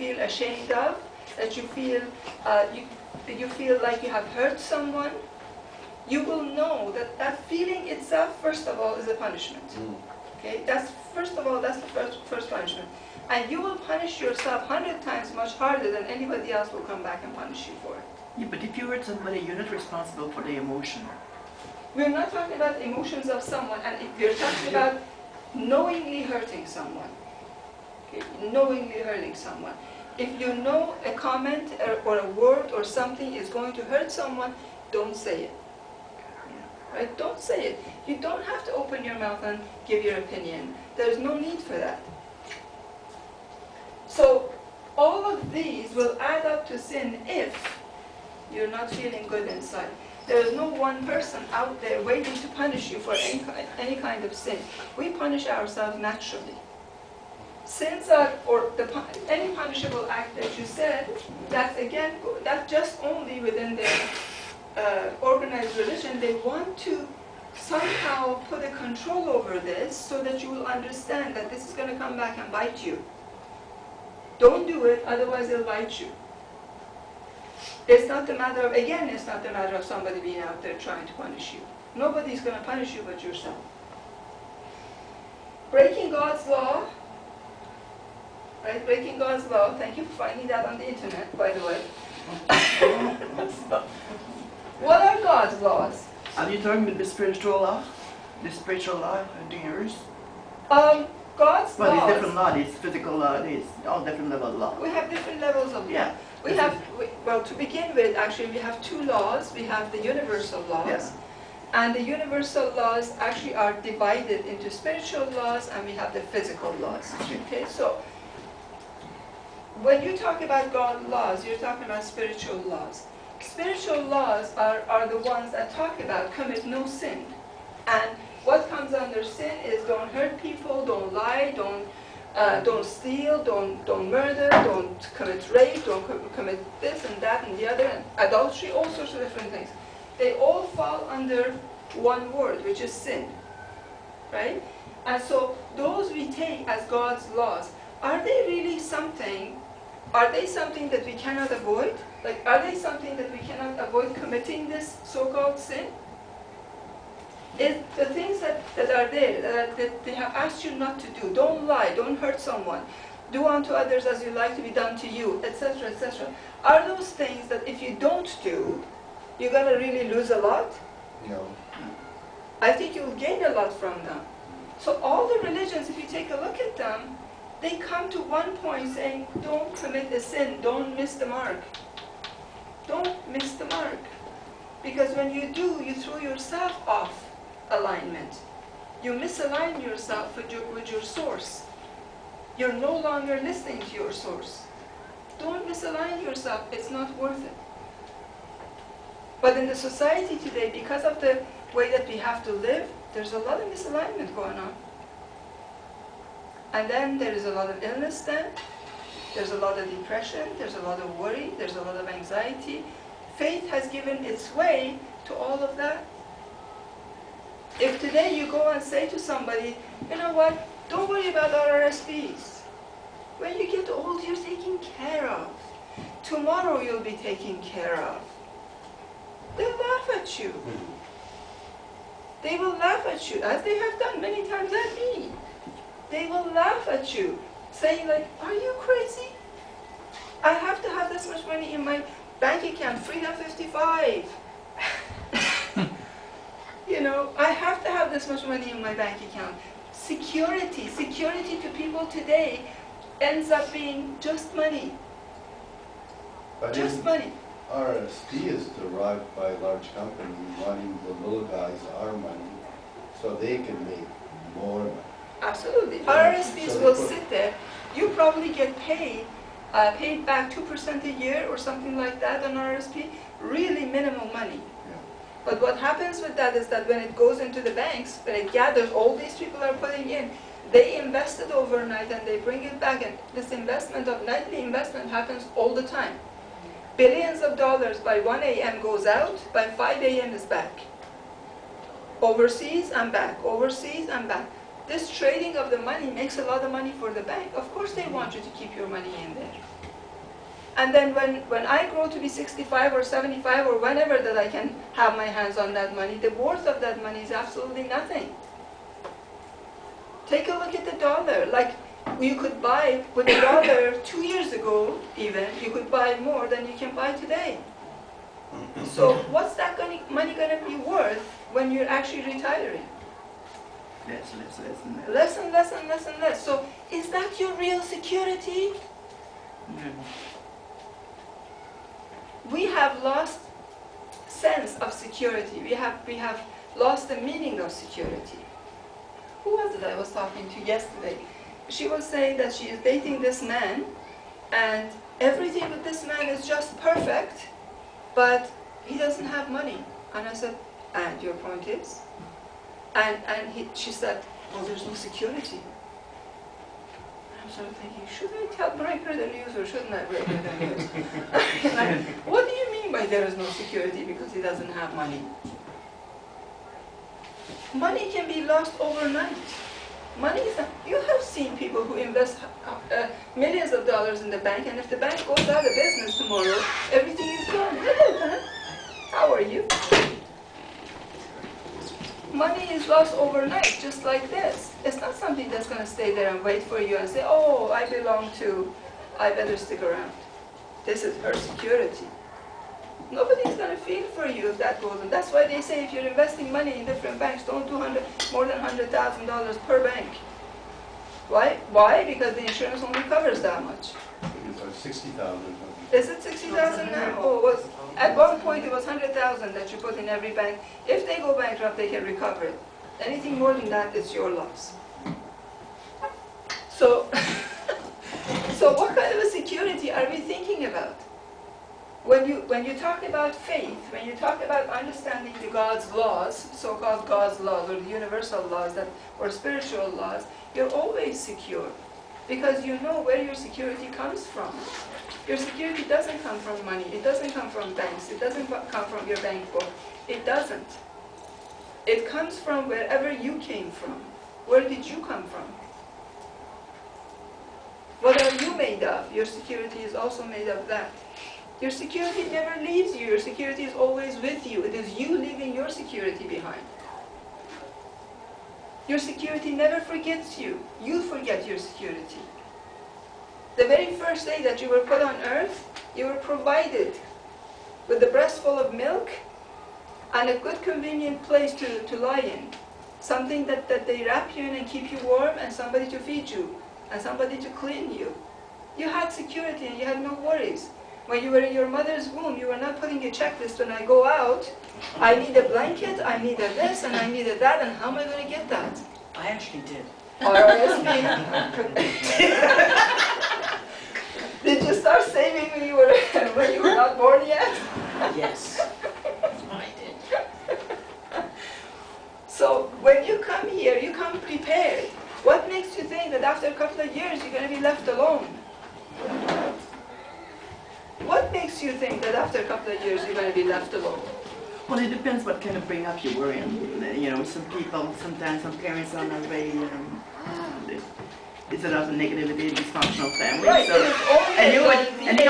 feel ashamed of, that you feel you feel like you have hurt someone, you will know that that feeling itself, first of all, is a punishment. Okay, that's first of all, that's the first punishment, and you will punish yourself 100 times much harder than anybody else will come back and punish you for it. Yeah, but if you hurt somebody, you're not responsible for the emotion. We're not talking about emotions of someone, and if we're talking about knowingly hurting someone. Okay? Knowingly hurting someone. If you know a comment or a word or something is going to hurt someone, don't say it. Right? Don't say it. You don't have to open your mouth and give your opinion. There's no need for that. So all of these will add up to sin if you're not feeling good inside. There is no one person out there waiting to punish you for any kind of sin. We punish ourselves naturally. Sins are, or any punishable act that you said, that's again, that's just only within the organized religion. They want to somehow put a control over this so that you will understand that this is going to come back and bite you. Don't do it, otherwise it'll bite you. It's not the matter of, again, it's not the matter of somebody being out there trying to punish you. Nobody's going to punish you but yourself. Breaking God's law, right? Breaking God's law. Thank you for finding that on the internet, by the way. What are God's laws? Are you talking about the spiritual law? The spiritual law and yours? God's well, laws. It's different law. It's physical law. It's all different level of law. We have different levels of law. Yeah. Well, to begin with, actually, we have two laws. We have the universal laws. Yeah. And the universal laws actually are divided into spiritual laws, and we have the physical laws. Okay, so when you talk about God's laws, you're talking about spiritual laws. Spiritual laws are the ones that talk about commit no sin. And what comes under sin is don't hurt people, don't lie, don't steal, don't murder, don't commit rape, don't commit this and that and the other, and adultery, all sorts of different things. They all fall under one word, which is sin, right? And so those we take as God's laws, are they really something? Are they something that we cannot avoid? Like, are they something that we cannot avoid committing this so-called sin? Is the things that are there, that they have asked you not to do, don't lie, don't hurt someone, do unto others as you like to be done to you, etc., etc. Are those things that if you don't do, you're going to really lose a lot? No. I think you'll gain a lot from them. So all the religions, if you take a look at them, they come to one point saying, don't commit a sin, don't miss the mark. Don't miss the mark. Because when you do, you throw yourself off alignment. You misalign yourself with your source. You're no longer listening to your source. Don't misalign yourself, it's not worth it. But in the society today, because of the way that we have to live, there's a lot of misalignment going on. And then there is a lot of illness then, there's a lot of depression, there's a lot of worry, there's a lot of anxiety. Faith has given its way to all of that. If today you go and say to somebody, you know what, don't worry about RRSPs. When you get old, you're taken care of. Tomorrow you'll be taken care of. They'll laugh at you. They will laugh at you, as they have done many times at me. They will laugh at you, saying like, are you crazy? I have to have this much money in my bank account, Freedom 55. You know, I have to have this much money in my bank account. Security to people today ends up being just money. But just money. RRSP is derived by large companies wanting the little guys our money so they can make more money. Absolutely. So RRSPs will sit there. You probably get paid back 2% a year or something like that on RRSP. Really minimal money. Yeah. But what happens with that is that when it goes into the banks, when it gathers, all these people are putting in, they invest it overnight and they bring it back. And this investment of nightly investment happens all the time. Billions of dollars by 1 a.m. goes out, by 5 a.m. is back. Overseas and back, overseas and back. This trading of the money makes a lot of money for the bank. Of course they want you to keep your money in there. And then when I grow to be 65 or 75 or whenever that I can have my hands on that money, the worth of that money is absolutely nothing. Take a look at the dollar. Like, you could buy with the dollar 2 years ago even, you could buy more than you can buy today. So what's that money going to be worth when you're actually retiring? Less and less. Less and less and less and less. So is that your real security? No. We have lost sense of security. We have lost the meaning of security. Who was it I was talking to yesterday? She was saying that she is dating this man, and everything with this man is just perfect, but he doesn't have money. And I said, and your point is? And she said, well, there's no security. I'm sort of thinking, should I break her the news or shouldn't I break her the news? Like, what do you mean by there is no security because he doesn't have money? Money can be lost overnight. Money is not, you have seen people who invest millions of dollars in the bank, and if the bank goes out of business tomorrow, everything is gone. Hello, how are you? Money is lost overnight, just like this. It's not something that's going to stay there and wait for you and say, oh, I belong to, I better stick around. This is her security. Nobody's going to feel for you if that goes on. That's why they say if you're investing money in different banks, don't do more than $100,000 per bank. Why? Why? Because the insurance only covers that much. It's 60,000. Is it 60,000 now? Oh, it was, at one point it was 100,000 that you put in every bank. If they go bankrupt, they can recover it. Anything more than that, it's your loss. So, so what kind of a security are we thinking about? When you talk about faith, when you talk about understanding the God's laws, so-called God's laws or the universal laws or spiritual laws, you're always secure because you know where your security comes from. Your security doesn't come from money. It doesn't come from banks. It doesn't come from your bank book. It doesn't. It comes from wherever you came from. Where did you come from? What are you made of? Your security is also made of that. Your security never leaves you. Your security is always with you. It is you leaving your security behind. Your security never forgets you. You forget your security. The very first day that you were put on earth, you were provided with a breast full of milk and a good convenient place to lie in. Something that they wrap you in and keep you warm, and somebody to feed you, and somebody to clean you. You had security and you had no worries. When you were in your mother's womb, you were not putting a checklist when I go out. I need a blanket, I need a this, and I need a that, and how am I going to get that? I actually did. RSP. Did you start saving when you were not born yet? Yes, I did. So when you come here, you come prepared. What makes you think that after a couple of years you're going to be left alone? What makes you think that after a couple of years you're going to be left alone? Well, it depends what kind of bring up you were in. You know, some people, sometimes some parents are not very, it's a lot of negativity, dysfunctional family. Right, So, it is only and you